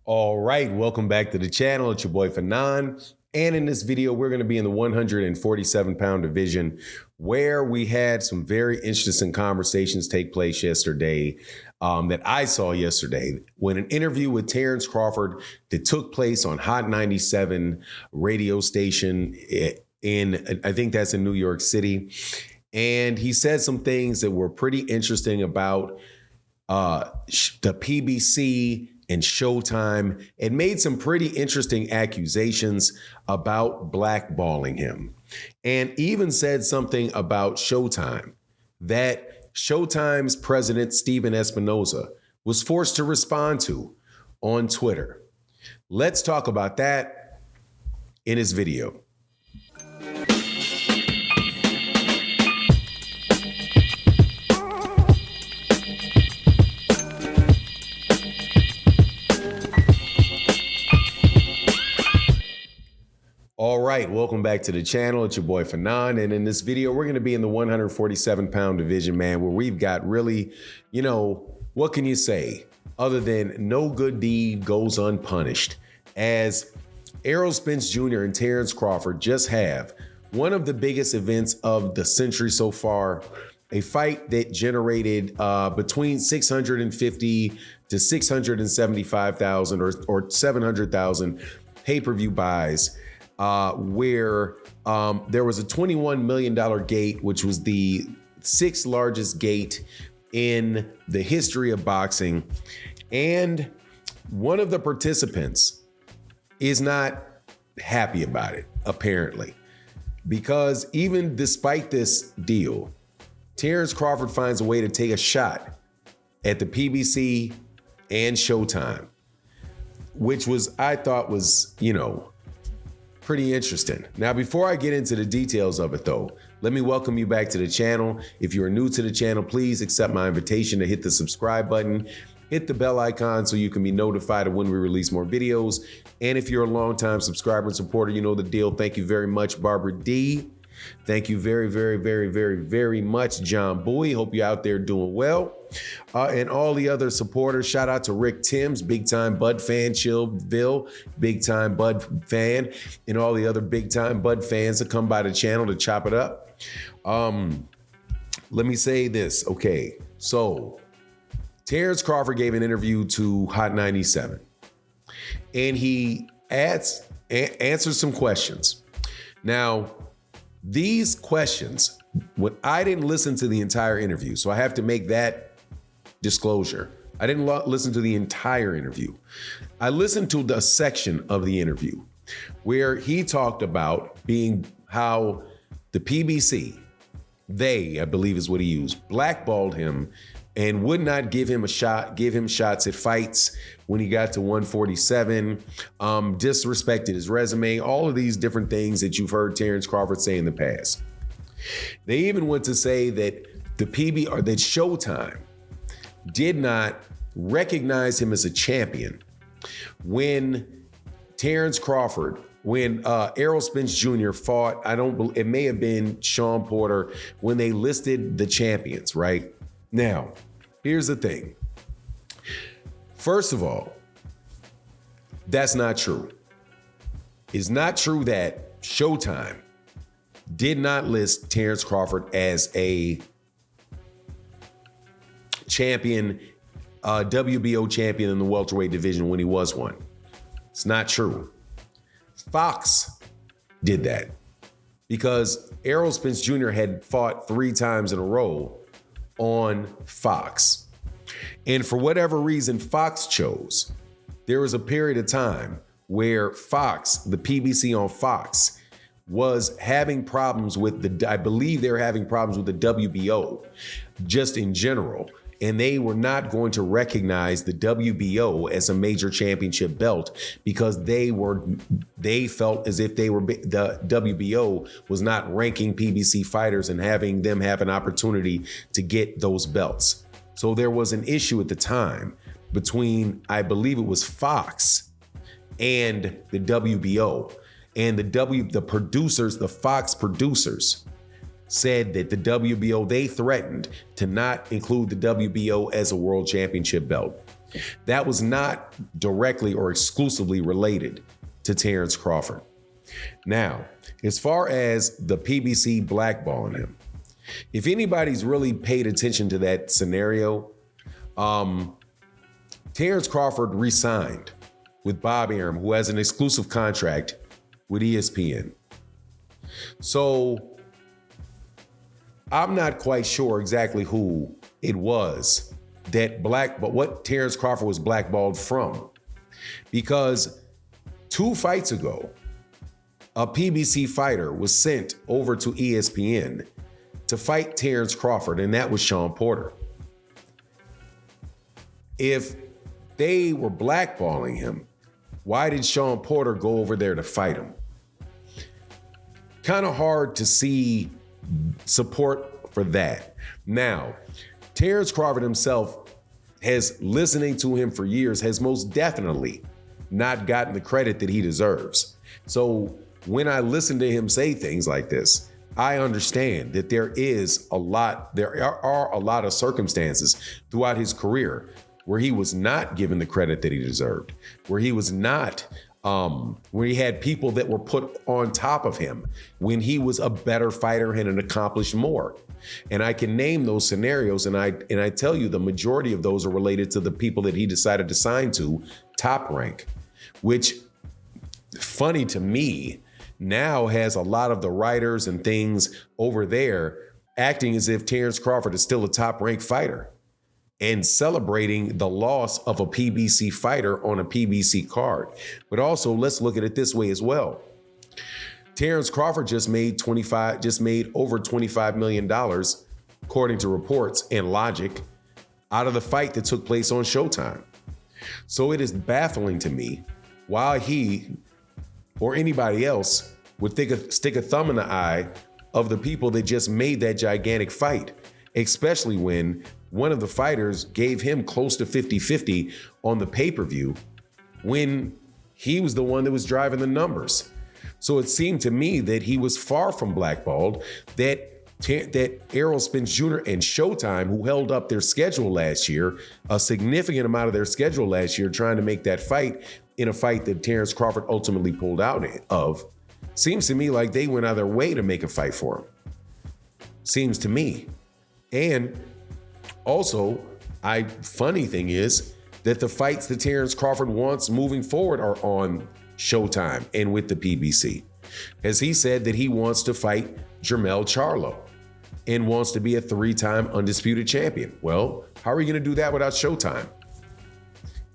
All right, welcome back to the channel. It's your boy Fanon. And in this video, we're going to be in the 147-pound division where we had some very interesting conversations take place yesterday that I saw yesterday when an interview with Terence Crawford that took place on Hot 97 radio station in, I think that's in New York City. And he said some things that were pretty interesting about the PBC and Showtime, and made some pretty interesting accusations about blackballing him, and even said something about Showtime that Showtime's president, Steven Espinoza, was forced to respond to on Twitter. Let's talk about that in his video. All right, welcome back to the channel. It's your boy Fanon, and in this video, we're going to be in the 147-pound division, man, where we've got really, what can you say other than no good deed goes unpunished, as Errol, Spence Jr. and Terence Crawford just have one of the biggest events of the century so far, a fight that generated between 650 to 675,000 or 700,000 pay-per-view buys. Where there was a $21 million gate, which was the sixth largest gate in the history of boxing. And one of the participants is not happy about it, apparently, because even despite this deal, Terence Crawford finds a way to take a shot at the PBC and Showtime, which I thought was, pretty interesting. Now, before I get into the details of it though, let me welcome you back to the channel. If you're new to the channel, please accept my invitation to hit the subscribe button, hit the bell icon so you can be notified of when we release more videos. And if you're a longtime subscriber and supporter, you know the deal. Thank you very much, Barbara D. Thank you very, very, very, very, very much, John Bowie. Hope you're out there doing well. And all the other supporters, shout out to Rick Timms, big time Bud fan, Chillville, big time Bud fan, and all the other big time Bud fans that come by the channel to chop it up. Let me say this. Okay, so Terence Crawford gave an interview to Hot 97, and he answers some questions. Now, these questions, when I didn't listen to the entire interview, so I have to make that disclosure. I didn't listen to the entire interview. I listened to the section of the interview where he talked about how the PBC, I believe is what he used, blackballed him and would not give him shots at fights when he got to 147, disrespected his resume, all of these different things that you've heard Terence Crawford say in the past. They even went to say that that Showtime did not recognize him as a champion when Terence Crawford, when Errol Spence Jr. fought, it may have been Sean Porter, when they listed the champions, right? Now, here's the thing. First of all, that's not true. It's not true that Showtime did not list Terence Crawford as a champion, WBO champion in the welterweight division when he was one. It's not true. Fox did that because Errol Spence Jr. had fought 3 times in a row on Fox. And for whatever reason Fox chose, there was a period of time where Fox, the PBC on Fox, was having problems with I believe they were having problems with the WBO just in general. And they were not going to recognize the WBO as a major championship belt because they felt as if the WBO was not ranking PBC fighters and having them have an opportunity to get those belts. So there was an issue at the time between, I believe it was Fox and the WBO, and the Fox producers said that the WBO, they threatened to not include the WBO as a world championship belt. that was not directly or exclusively related to Terence Crawford. Now, as far as the PBC blackballing him, if anybody's really paid attention to that scenario, Terence Crawford re-signed with Bob Arum, who has an exclusive contract with ESPN. So I'm not quite sure exactly who it was but what Terence Crawford was blackballed from. Because 2 fights ago, a PBC fighter was sent over to ESPN to fight Terence Crawford, and that was Shawn Porter. If they were blackballing him, why did Shawn Porter go over there to fight him? Kind of hard to see support for that. Now, Terence Crawford himself listening to him for years, has most definitely not gotten the credit that he deserves. So when I listen to him say things like this, I understand that there are a lot of circumstances throughout his career where he was not given the credit that he deserved, where he was not, where he had people that were put on top of him when he was a better fighter and had accomplished more. And I can name those scenarios, and I tell you the majority of those are related to the people that he decided to sign to Top Rank, which, funny to me, now has a lot of the writers and things over there acting as if Terence Crawford is still a top-ranked fighter and celebrating the loss of a PBC fighter on a PBC card. But also, let's look at it this way as well. Terence Crawford just made over $25 million, according to reports and logic, out of the fight that took place on Showtime. So it is baffling to me why he or anybody else would stick a thumb in the eye of the people that just made that gigantic fight, especially when one of the fighters gave him close to 50-50 on the pay-per-view when he was the one that was driving the numbers. So it seemed to me that he was far from blackballed, that Errol, Spence Jr. and Showtime, who held up their schedule last year, a significant amount of their schedule last year, trying to make that fight in a fight that Terence Crawford ultimately pulled out of, seems to me like they went out of their way to make a fight for him. Seems to me. And also, funny thing is that the fights that Terence Crawford wants moving forward are on Showtime and with the PBC. As he said that he wants to fight Jermell Charlo and wants to be a 3-time undisputed champion. Well, how are you going to do that without Showtime?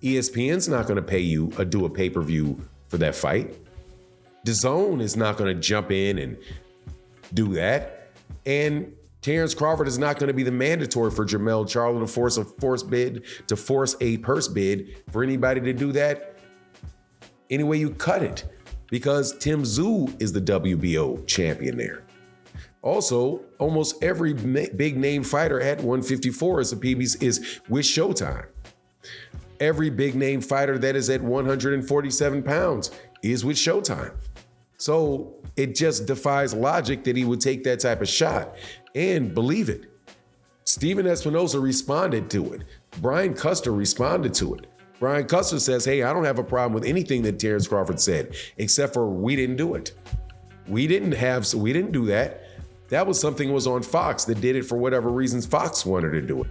ESPN's not going to pay you do a pay-per-view for that fight. DAZN is not going to jump in and do that. And Terence Crawford is not going to be the mandatory for Jermell Charlo to force a purse bid for anybody to do that. Any way you cut it, because Tim Tszyu is the WBO champion there. Also, almost every big name fighter at 154 is with Showtime. Every big name fighter that is at 147 pounds is with Showtime. So it just defies logic that he would take that type of shot. And believe it, Steven Espinoza responded to it. Brian Custer responded to it. Brian Custer says, hey, I don't have a problem with anything that Terence Crawford said, except for we didn't do it. We didn't do that. That was something that was on Fox that did it for whatever reasons Fox wanted to do it.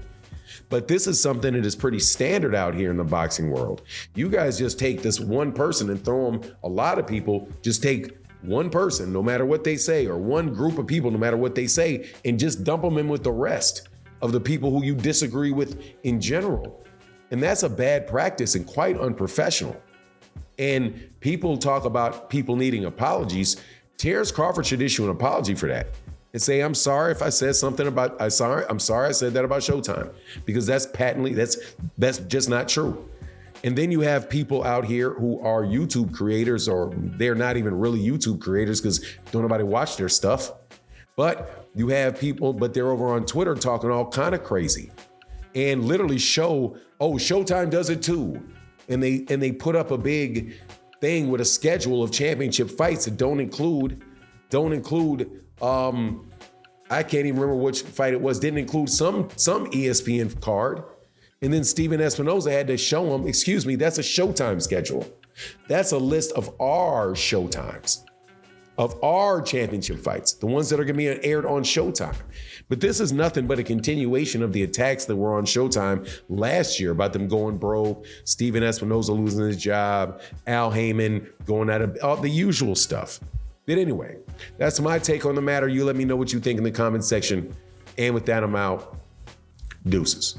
But this is something that is pretty standard out here in the boxing world. You guys just take this one person and throw them, a lot of people just take one person, no matter what they say, or one group of people, no matter what they say, and just dump them in with the rest of the people who you disagree with in general. And that's a bad practice and quite unprofessional. And people talk about people needing apologies. Terence Crawford should issue an apology for that and say, I'm sorry if I said something about, I'm sorry I said that about Showtime, because that's patently, that's just not true. And then you have people out here who are YouTube creators, or they're not even really YouTube creators because don't nobody watch their stuff. But you have people, but they're over on Twitter talking all kind of crazy and literally Showtime does it too. And they put up a big thing with a schedule of championship fights that don't include, I can't even remember which fight it was, didn't include some ESPN card. And then Steven Espinoza had to show him, excuse me, that's a Showtime schedule. That's a list of our Showtimes, of our championship fights, the ones that are going to be aired on Showtime. But this is nothing but a continuation of the attacks that were on Showtime last year about them going broke, Steven Espinoza losing his job, Al Heyman going out of all the usual stuff. But anyway, that's my take on the matter. You let me know what you think in the comment section. And with that, I'm out. Deuces.